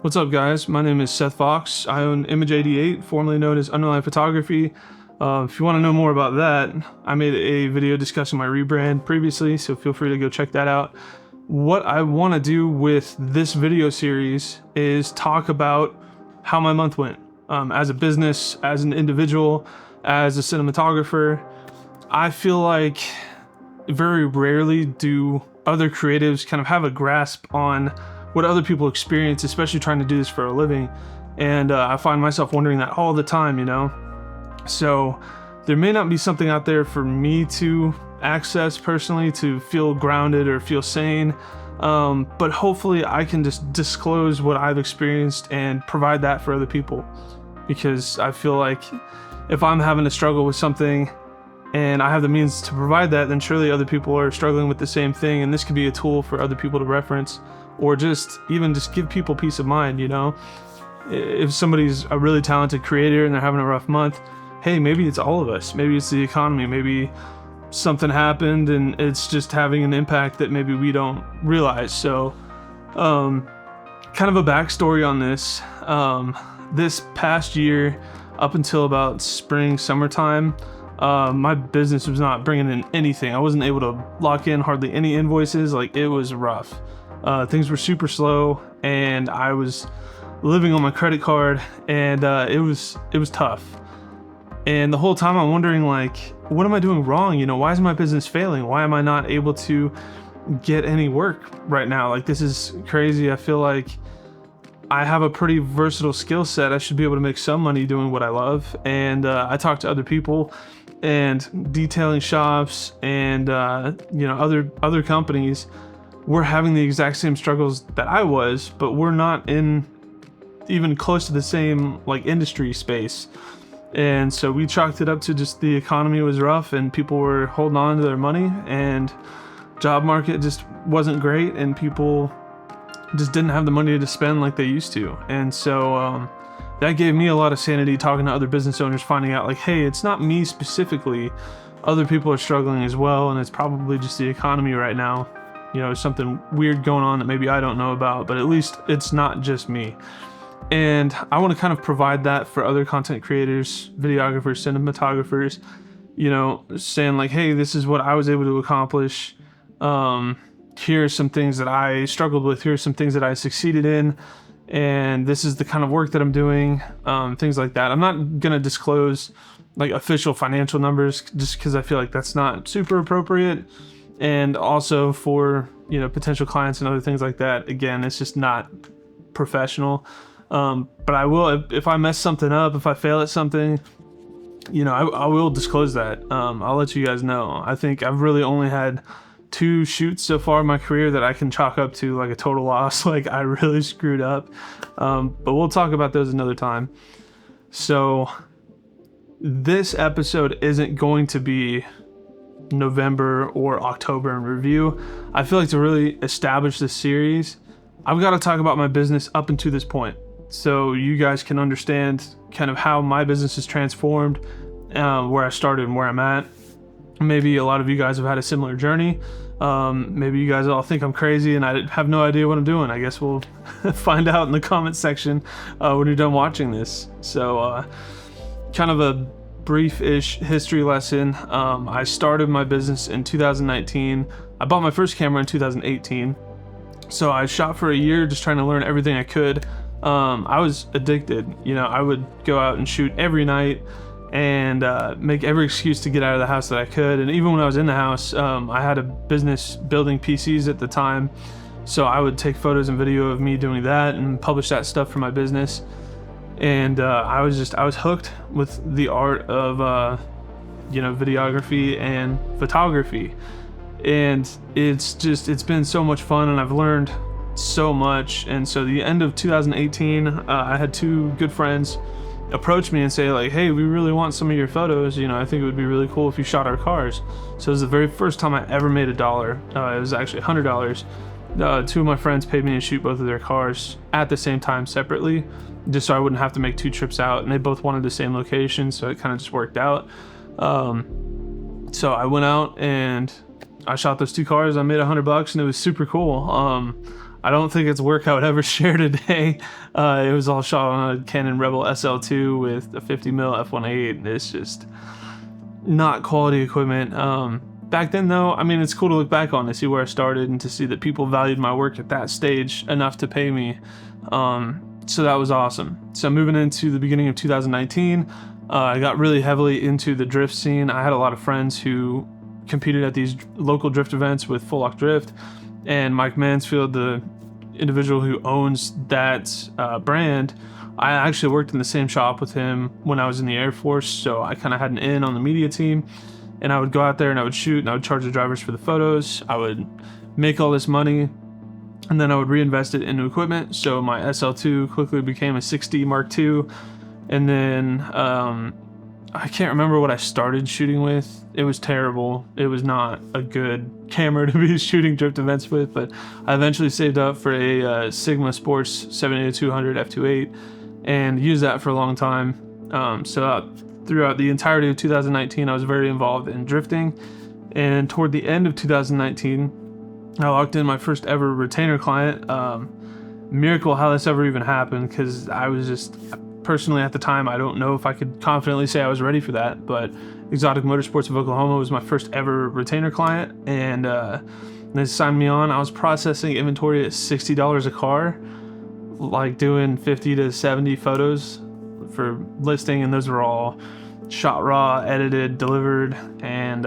What's up, guys? My name is Seth Fox. I own Image 88, formerly known as Underline Photography. If you want to know more about that, I made a video discussing my rebrand previously, so feel free to go check that out. What I want to do with this video series is talk about how my month went. As a business, as an individual, as a cinematographer. I feel like very rarely do other creatives kind of have a grasp on what other people experience, especially trying to do this for a living. And I find myself wondering that all the time, you know? So there may not be something out there for me to access personally to feel grounded or feel sane. But hopefully I can just disclose what I've experienced and provide that for other people. Because I feel like if I'm having to struggle with something and I have the means to provide that, then surely other people are struggling with the same thing, and this could be a tool for other people to reference, or just give people peace of mind, you know? If somebody's a really talented creator and they're having a rough month, hey, maybe it's all of us. Maybe it's the economy. Maybe something happened and it's just having an impact that maybe we don't realize. So, kind of a backstory on this. This past year, up until about spring, summertime, my business was not bringing in anything. I wasn't able to lock in hardly any invoices. Like, it was rough. Things were super slow, and I was living on my credit card, and it was tough. And the whole time I'm wondering, like, what am I doing wrong? You know, why is my business failing? Why am I not able to get any work right now? Like, this is crazy. I feel like I have a pretty versatile skill set. I should be able to make some money doing what I love. And I talk to other people and detailing shops and other companies. We're having the exact same struggles that I was, but we're not in even close to the same like industry space. And so we chalked it up to just the economy was rough and people were holding on to their money, and job market just wasn't great, and people just didn't have the money to spend like they used to. And so that gave me a lot of sanity talking to other business owners, finding out like, hey, it's not me specifically. Other people are struggling as well, and it's probably just the economy right now. You know, something weird going on that maybe I don't know about, but at least it's not just me. And I want to kind of provide that for other content creators, videographers, cinematographers, you know, saying like, hey, this is what I was able to accomplish. Here are some things that I struggled with. Here are some things that I succeeded in. And this is the kind of work that I'm doing, things like that. I'm not going to disclose like official financial numbers just because I feel like that's not super appropriate. And also for, you know, potential clients and other things like that. Again, it's just not professional. But I will, if I mess something up, if I fail at something, you know, I will disclose that. I'll let you guys know. I think I've really only had 2 shoots so far in my career that I can chalk up to like a total loss. Like, I really screwed up. But we'll talk about those another time. So this episode isn't going to be November or October in review. I feel like to really establish this series, I've got to talk about my business up until this point, so you guys can understand kind of how my business has transformed, where I started and where I'm at. Maybe a lot of you guys have had a similar journey. Maybe you guys all think I'm crazy and I have no idea what I'm doing. I guess we'll find out in the comments section when you're done watching this. So kind of a brief-ish history lesson. I started my business in 2019. I bought my first camera in 2018. So I shot for a year just trying to learn everything I could. I was addicted. You know, I would go out and shoot every night and make every excuse to get out of the house that I could. And even when I was in the house, I had a business building PCs at the time. So I would take photos and video of me doing that and publish that stuff for my business. And I was hooked with the art of, videography and photography. And it's been so much fun, and I've learned so much. And so the end of 2018, I had 2 good friends approach me and say like, hey, we really want some of your photos. You know, I think it would be really cool if you shot our cars. So it was the very first time I ever made $1. It was actually $100. 2 of my friends paid me to shoot both of their cars at the same time separately, just so I wouldn't have to make 2 trips out, and they both wanted the same location, so it kind of just worked out. So I went out and I shot those 2 cars. I made $100 and it was super cool. I don't think it's work I would ever share today. It was all shot on a Canon Rebel SL2 with a 50mm f1.8. It's just not quality equipment. Back then though, I mean, it's cool to look back on, to see where I started and to see that people valued my work at that stage enough to pay me. So that was awesome. So moving into the beginning of 2019, I got really heavily into the drift scene. I had a lot of friends who competed at these local drift events with Full Lock Drift, and Mike Mansfield, the individual who owns that brand, I actually worked in the same shop with him when I was in the Air Force, so I kind of had an in on the media team. And I would go out there and I would shoot, and I would charge the drivers for the photos. I would make all this money, and then I would reinvest it into equipment. So my SL2 quickly became a 6D Mark II. And then I can't remember what I started shooting with. It was terrible. It was not a good camera to be shooting drift events with, but I eventually saved up for a Sigma Sports 70-200 f2.8 and used that for a long time. Throughout the entirety of 2019, I was very involved in drifting, and toward the end of 2019, I locked in my first ever retainer client. Miracle how this ever even happened, because I was just, personally at the time, I don't know if I could confidently say I was ready for that, but Exotic Motorsports of Oklahoma was my first ever retainer client, and they signed me on. I was processing inventory at $60 a car, like doing 50 to 70 photos for listing, and those were all shot raw, edited, delivered, and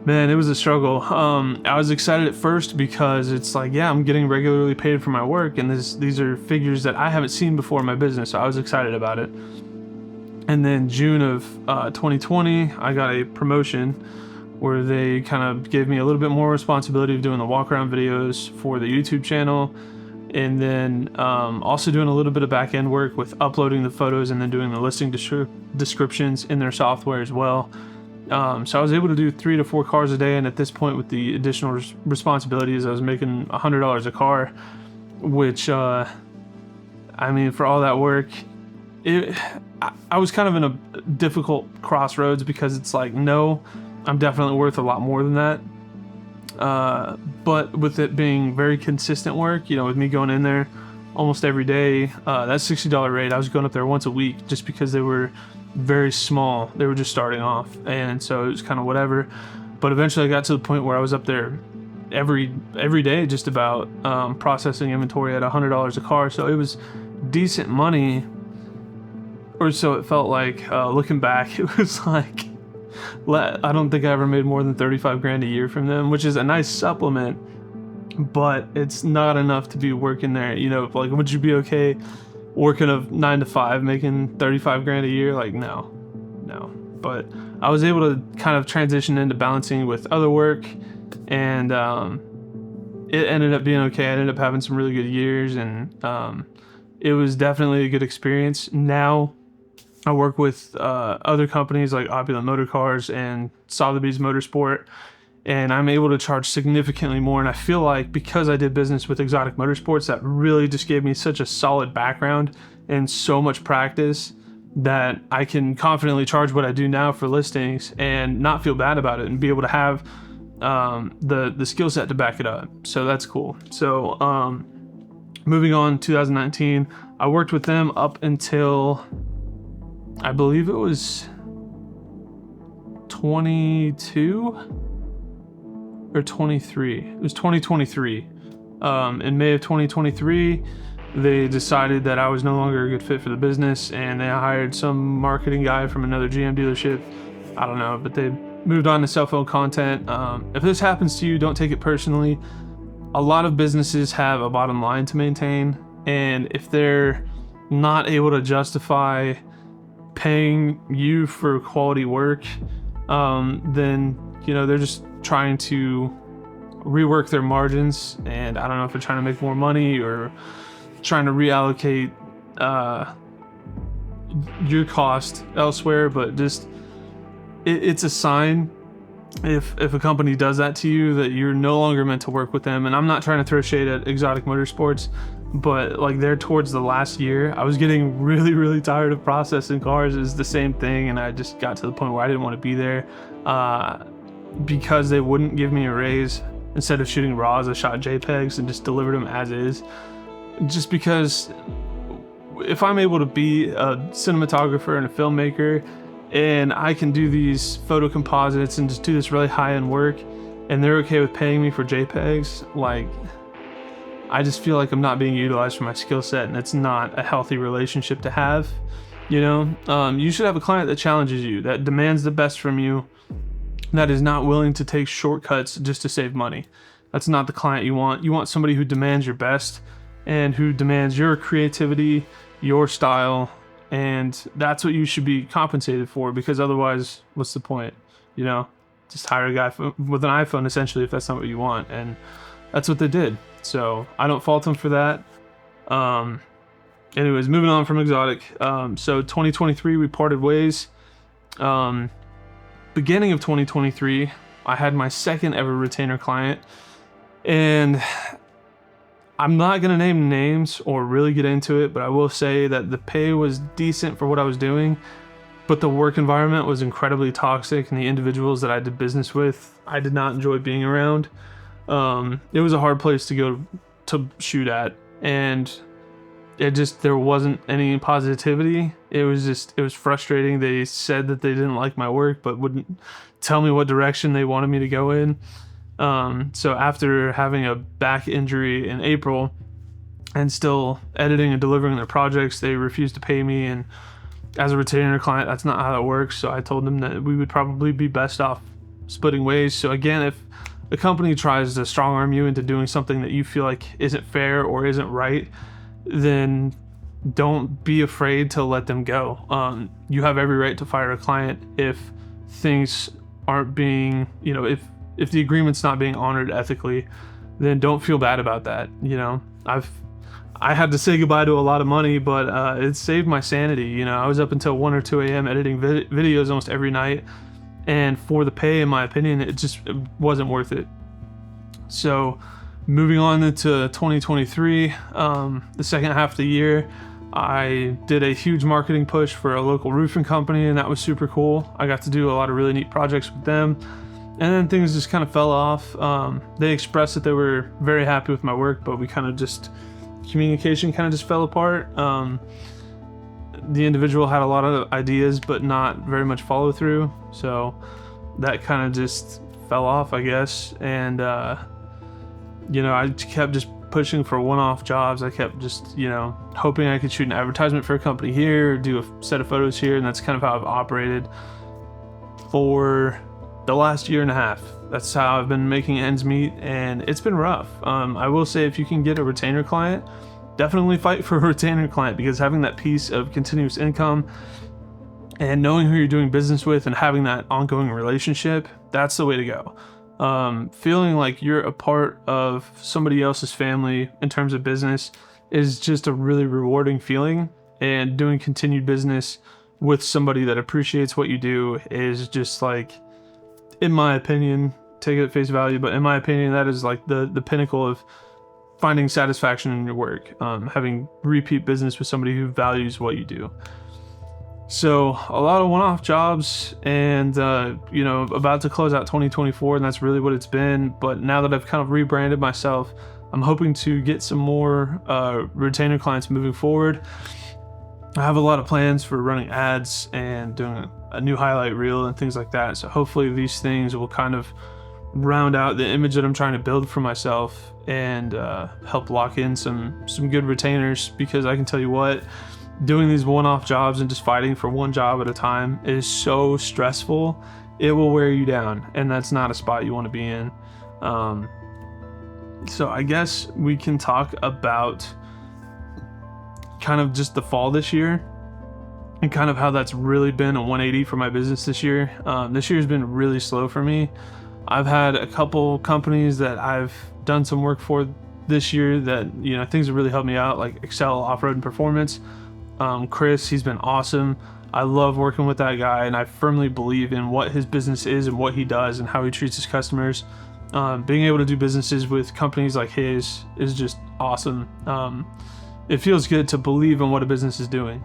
man, it was a struggle. I was excited at first because it's like, yeah, I'm getting regularly paid for my work, and these are figures that I haven't seen before in my business, so I was excited about it. And then June of 2020, I got a promotion where they kind of gave me a little bit more responsibility of doing the walk-around videos for the YouTube channel, and then also doing a little bit of back-end work with uploading the photos and then doing the listing descriptions in their software as well. So I was able to do 3 to 4 cars a day, and at this point, with the additional responsibilities, I was making $100 a car, which I mean, for all that work, I was kind of in a difficult crossroads, because it's like, no, I'm definitely worth a lot more than that. But with it being very consistent work, you know, with me going in there almost every day, that $60 rate, I was going up there once a week just because they were very small. They were just starting off, and so it was kind of whatever. But eventually I got to the point where I was up there every day just about, processing inventory at $100 a car. So it was decent money, or so it felt like. Looking back, it was like, I don't think I ever made more than 35 grand a year from them, which is a nice supplement, but it's not enough to be working there. You know, like, would you be okay working a 9 to 5 making 35 grand a year? Like, no. But I was able to kind of transition into balancing with other work, and it ended up being okay. I ended up having some really good years, and it was definitely a good experience. Now I work with other companies like Opulent Motor Cars and Sotheby's Motorsport, and I'm able to charge significantly more. And I feel like because I did business with Exotic Motorsports, that really just gave me such a solid background and so much practice that I can confidently charge what I do now for listings and not feel bad about it, and be able to have the skill set to back it up. So that's cool. So moving on, 2019, I worked with them up until, I believe it was 22 or 23. It was 2023. In May of 2023, they decided that I was no longer a good fit for the business, and they hired some marketing guy from another GM dealership. I don't know, but they moved on to cell phone content. If this happens to you, don't take it personally. A lot of businesses have a bottom line to maintain, and if they're not able to justify paying you for quality work, then, you know, they're just trying to rework their margins, and I don't know if they're trying to make more money or trying to reallocate your cost elsewhere. But just it's a sign if a company does that to you, that you're no longer meant to work with them. And I'm not trying to throw shade at Exotic Motorsports, but like, there towards the last year, I was getting really tired of processing cars. It's the same thing, and I just got to the point where I didn't want to be there because they wouldn't give me a raise. instead of shooting RAWs, I shot JPEGs and just delivered them as is. Just because if I'm able to be a cinematographer and a filmmaker, and I can do these photo composites and just do this really high-end work, and they're okay with paying me for JPEGs, like, I just feel like I'm not being utilized for my skill set, and it's not a healthy relationship to have. You know, you should have a client that challenges you, that demands the best from you, that is not willing to take shortcuts just to save money. That's not the client you want. You want somebody who demands your best and who demands your creativity, your style, and that's what you should be compensated for, because otherwise, what's the point? You know, just hire a guy with an iPhone, essentially, if that's not what you want. And that's what they did. So I don't fault them for that. Anyways, moving on from Exotic. So 2023, we parted ways. Beginning of 2023, I had my second ever retainer client, and I'm not going to name names or really get into it, but I will say that the pay was decent for what I was doing, but the work environment was incredibly toxic, and the individuals that I did business with, I did not enjoy being around. It was a hard place to go to shoot at, and there wasn't any positivity. It was frustrating. They said that they didn't like my work, but wouldn't tell me what direction they wanted me to go in. So after having a back injury in April and still editing and delivering their projects, they refused to pay me. And as a retainer client, that's not how that works. So I told them that we would probably be best off splitting ways. So again, if a company tries to strong arm you into doing something that you feel like isn't fair or isn't right, then don't be afraid to let them go. You have every right to fire a client if things aren't being, you know, if the agreement's not being honored ethically, then don't feel bad about that. You know, I had to say goodbye to a lot of money, but it saved my sanity. You know, I was up until 1 or 2 a.m. editing videos almost every night, and for the pay, in my opinion, it wasn't worth it. So moving on into 2023, the second half of the year, I did a huge marketing push for a local roofing company, and that was super cool. I got to do a lot of really neat projects with them, and then things just kind of fell off. They expressed that they were very happy with my work, but communication kind of just fell apart. The individual had a lot of ideas, but not very much follow through, so that kind of just fell off, I guess. And you know, I kept just pushing for one-off jobs. I kept just, you know, hoping I could shoot an advertisement for a company here, do a set of photos here, and that's kind of how I've operated for the last year and a half. That's how I've been making ends meet, and it's been rough. I will say, if you can get a retainer client, definitely fight for a retainer client, because having that piece of continuous income and knowing who you're doing business with and having that ongoing relationship, that's the way to go. Feeling like you're a part of somebody else's family in terms of business is just a really rewarding feeling, and doing continued business with somebody that appreciates what you do is just like, in my opinion, take it at face value, but in my opinion, that is like the pinnacle of finding satisfaction in your work, having repeat business with somebody who values what you do. So a lot of one-off jobs, and you know, about to close out 2024, and that's really what it's been. But now that I've kind of rebranded myself, I'm hoping to get some more retainer clients moving forward. I have a lot of plans for running ads and doing a new highlight reel and things like that. So hopefully these things will kind of round out the image that I'm trying to build for myself, and help lock in some good retainers, because I can tell you what, doing these one-off jobs and just fighting for one job at a time is so stressful. It will wear you down, and that's not a spot you want to be in. So I guess we can talk about kind of just the fall this year, and kind of how that's really been a 180 for my business this year. This year's been really slow for me. I've had a couple companies that I've done some work for this year that, you know, things have really helped me out, like Excel Off-Road and Performance. Chris, he's been awesome. I love working with that guy, and I firmly believe in what his business is and what he does and how he treats his customers. Being able to do businesses with companies like his is just awesome. It feels good to believe in what a business is doing.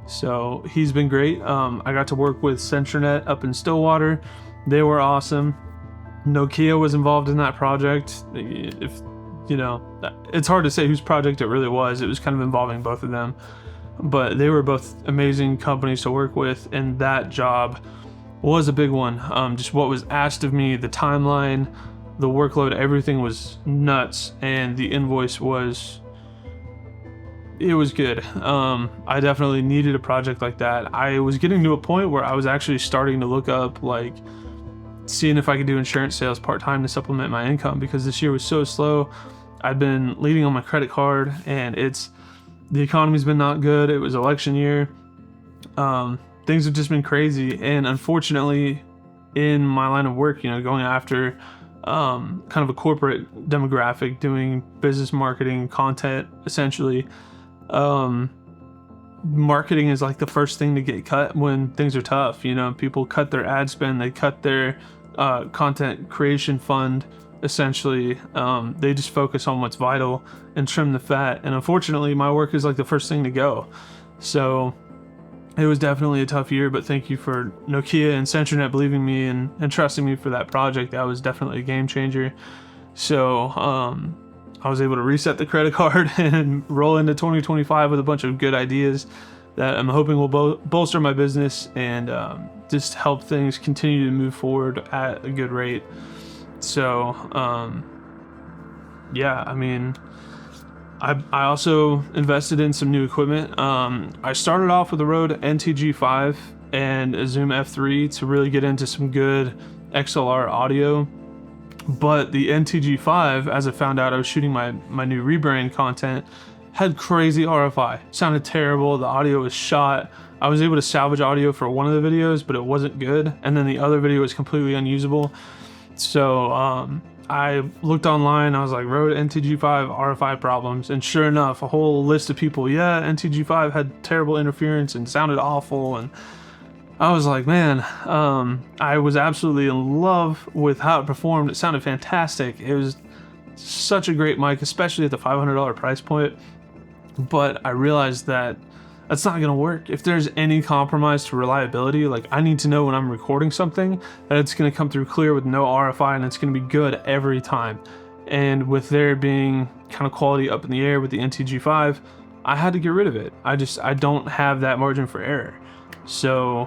So he's been great. I got to work with Centranet up in Stillwater. They were awesome. Nokia was involved in that project. If you know, it's hard to say whose project it really was. It was kind of involving both of them, but they were both amazing companies to work with, and that job was a big one. Just what was asked of me, the timeline, the workload, everything was nuts, and the invoice was, it was good. I definitely needed a project like that. I was getting to a point where I was actually starting to look up, like, seeing if I could do insurance sales part-time to supplement my income, because this year was so slow. I'd been leaning on my credit card, and the economy's been not good. It was election year. Things have just been crazy, and unfortunately in my line of work, going after kind of a corporate demographic, doing business marketing, content, essentially, marketing is like the first thing to get cut when things are tough. People cut their ad spend, they cut their content creation fund, essentially. They just focus on what's vital and trim the fat, and unfortunately my work is like the first thing to go. So it was definitely a tough year, but thank you for Nokia and CenturyNet believing me and trusting me for that project. That was definitely a game changer. So I was able to reset the credit card and roll into 2025 with a bunch of good ideas that I'm hoping will bolster my business and just help things continue to move forward at a good rate. So yeah, I mean, I also invested in some new equipment. I started off with a Rode NTG5 and a Zoom F3 to really get into some good XLR audio. But the NTG5, as I found out, I was shooting my new rebrand content, had crazy RFI. Sounded terrible. The audio was shot. I was able to salvage audio for one of the videos, but it wasn't good. And then the other video was completely unusable. So I looked online. I was like, Rode NTG5 RFI problems. And sure enough, a whole list of people, yeah, NTG5 had terrible interference and sounded awful. And I was like, man, I was absolutely in love with how it performed. It sounded fantastic. It was such a great mic, especially at the $500 price point. But I realized that that's not gonna work. If there's any compromise to reliability, like, I need to know when I'm recording something that it's gonna come through clear with no RFI and it's gonna be good every time. And with there being kind of quality up in the air with the NTG5, I had to get rid of it. I don't have that margin for error. So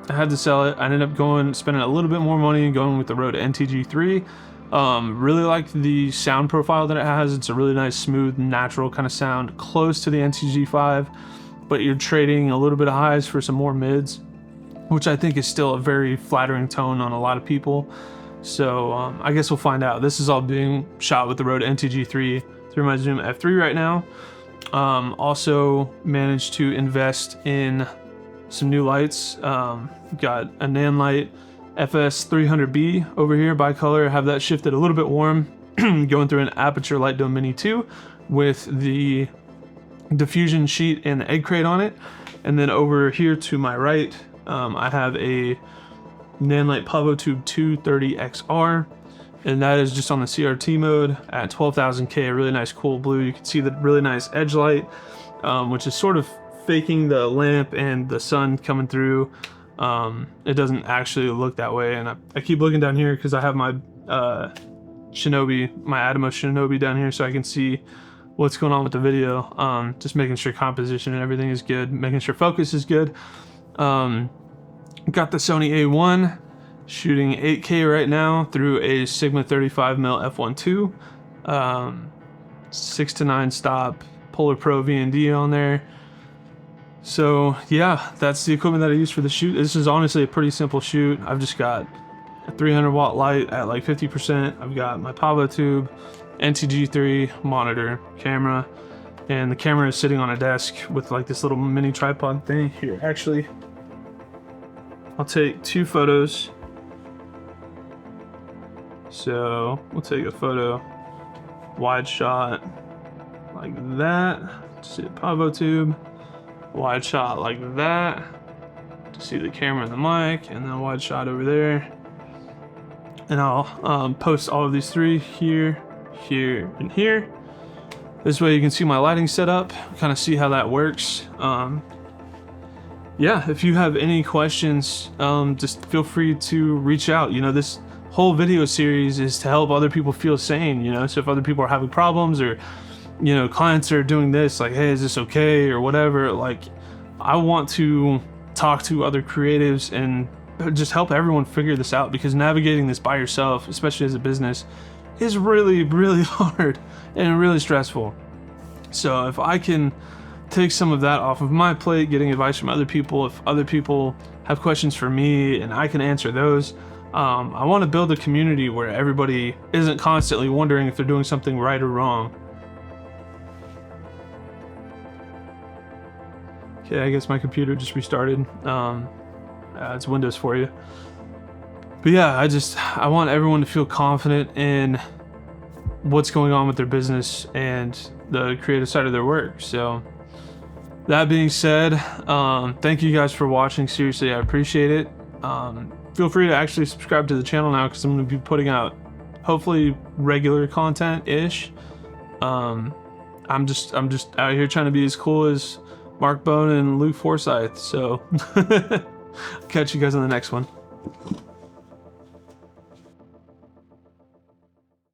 I had to sell it. I ended up spending a little bit more money and going with the Rode NTG3. Really liked the sound profile that it has. It's a really nice, smooth, natural kind of sound, close to the NTG5, but you're trading a little bit of highs for some more mids, which I think is still a very flattering tone on a lot of people. So I guess we'll find out. This is all being shot with the Rode NTG3 through my Zoom F3 right now. Also managed to invest in some new lights. Got a Nan light FS300B over here, bicolor. Have that shifted a little bit warm. Going through an Aperture Light Dome Mini 2 with the diffusion sheet and the egg crate on it. And then over here to my right, I have a Nanlite PavoTube 230XR, and that is just on the CRT mode at 12,000K, a really nice cool blue. You can see the really nice edge light, which is sort of faking the lamp and the sun coming through. It doesn't actually look that way, and I keep looking down here because I have my Shinobi, my Atomos Shinobi down here, so I can see what's going on with the video. Just making sure composition and everything is good, making sure focus is good. Got the Sony A1 shooting 8K right now through a Sigma 35mm f1.2, 6-9 stop Polar Pro VND on there. So yeah, that's the equipment that I use for the shoot. This is honestly a pretty simple shoot. I've just got a 300 watt light at like 50%. I've got my PavoTube, NTG3 monitor, camera, and the camera is sitting on a desk with like this little mini tripod thing here. Actually, I'll take 2 photos. So we'll take a photo, wide shot like that to see the PavoTube, wide shot like that to see the camera and the mic, and then wide shot over there. And I'll post all of these 3 here, here, and here. This way you can see my lighting setup, kind of see how that works. Yeah, if you have any questions, just feel free to reach out. You know, this whole video series is to help other people feel sane, you know? So if other people are having problems, or, you know, clients are doing this, like, hey, is this okay, or whatever, like, I want to talk to other creatives and just help everyone figure this out, because navigating this by yourself, especially as a business, is really, really hard and really stressful. So if I can take some of that off of my plate, getting advice from other people, if other people have questions for me and I can answer those, I want to build a community where everybody isn't constantly wondering if they're doing something right or wrong. Okay, I guess my computer just restarted. It's Windows for you. But yeah, I want everyone to feel confident in what's going on with their business and the creative side of their work. So that being said, thank you guys for watching. Seriously, I appreciate it. Feel free to actually subscribe to the channel now, because I'm going to be putting out hopefully regular content-ish. I'm just out here trying to be as cool as Mark Bone and Luke Forsyth. So catch you guys on the next one.